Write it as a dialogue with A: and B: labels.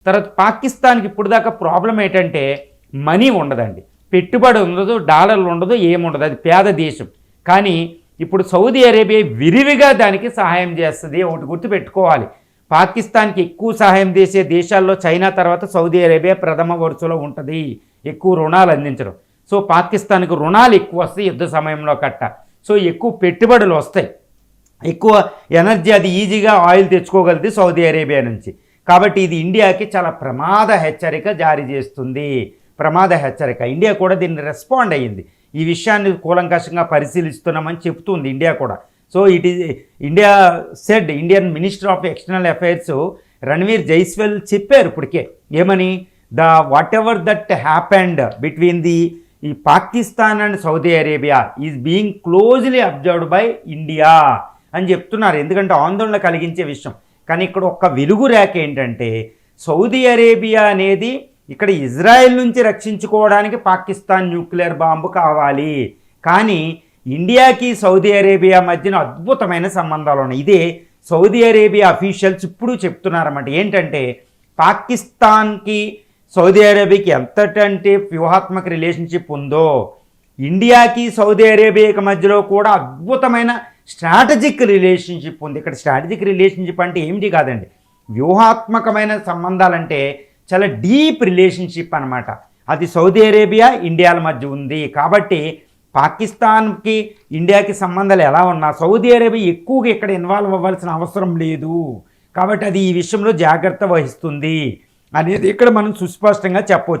A: తర్వాత పాకిస్తాన్కి ఇప్పుడు దాకా ప్రాబ్లం ఏంటంటే మనీ ఉండదండి, పెట్టుబడి ఉండదు, డాలర్లు ఉండదు, ఏముండదు, అది పేద దేశం. కానీ ఇప్పుడు సౌదీ అరేబియా విరివిగా దానికి సహాయం చేస్తుంది. ఒకటి గుర్తుపెట్టుకోవాలి, పాకిస్తాన్కి ఎక్కువ సహాయం చేసే దేశాల్లో చైనా తర్వాత సౌదీ అరేబియా ప్రథమ వరుసలో ఉంటుంది ఎక్కువ రుణాలు అందించడం. సో పాకిస్తాన్కి రుణాలు ఎక్కువ వస్తాయి యుద్ధ సమయంలో కట్ట. సో ఎక్కువ పెట్టుబడులు వస్తాయి, ఎక్కువ ఎనర్జీ, అది ఈజీగా ఆయిల్ తెచ్చుకోగలిగింది సౌదీ అరేబియా నుంచి. కాబట్టి ఇది ఇండియాకి చాలా ప్రమాద హెచ్చరిక జారీ చేస్తుంది, ప్రమాద హెచ్చరిక. ఇండియా కూడా దీన్ని రెస్పాండ్ అయ్యింది, ఈ విషయాన్ని కూలంకషంగా పరిశీలిస్తున్నామని చెప్తుంది ఇండియా కూడా. So it is India said, Indian minister of external affairs Ranveer Jaiswal చెప్పారు ఇప్పటికే, ఏమని, whatever that happened between ఈ Pakistan and Saudi Arabia is being closely observed by India అని చెప్తున్నారు. ఎందుకంటే ఆందోళన కలిగించే విషయం. కానీ ఇక్కడ ఒక్క వెలుగు రేఖ ఏంటంటే, సౌదీ అరేబియా అనేది ఇక్కడ ఇజ్రాయెల్ నుంచి రక్షించుకోవడానికి పాకిస్తాన్ న్యూక్లియర్ బాంబు కావాలి, కానీ ఇండియాకి సౌదీ అరేబియా మధ్యన అద్భుతమైన సంబంధాలు ఉన్నాయి. ఇదే సౌదీ అరేబియా అఫీషియల్స్ ఇప్పుడు చెప్తున్నారన్నమాట. ఏంటంటే పాకిస్తాన్కి సౌదీ అరేబియాకి ఎంతటంటే వ్యూహాత్మక రిలేషన్షిప్ ఉందో, ఇండియాకి సౌదీ అరేబియాకి మధ్యలో కూడా అద్భుతమైన స్ట్రాటజిక్ రిలేషన్షిప్ ఉంది. ఇక్కడ స్ట్రాటజిక్ రిలేషన్షిప్ అంటే ఏమిటి కాదండి, వ్యూహాత్మకమైన సంబంధాలంటే చాలా డీప్ రిలేషన్షిప్ అనమాట. అది సౌదీ అరేబియా ఇండియాల మధ్య ఉంది. కాబట్టి పాకిస్తాన్కి ఇండియాకి సంబంధాలు ఎలా ఉన్నా సౌదీ అరేబియా ఎక్కువగా ఇక్కడ ఇన్వాల్వ్ అవ్వాల్సిన అవసరం లేదు. కాబట్టి అది ఈ విషయంలో జాగ్రత్త వహిస్తుంది అనేది ఇక్కడ మనం సుస్పష్టంగా చెప్పవచ్చు.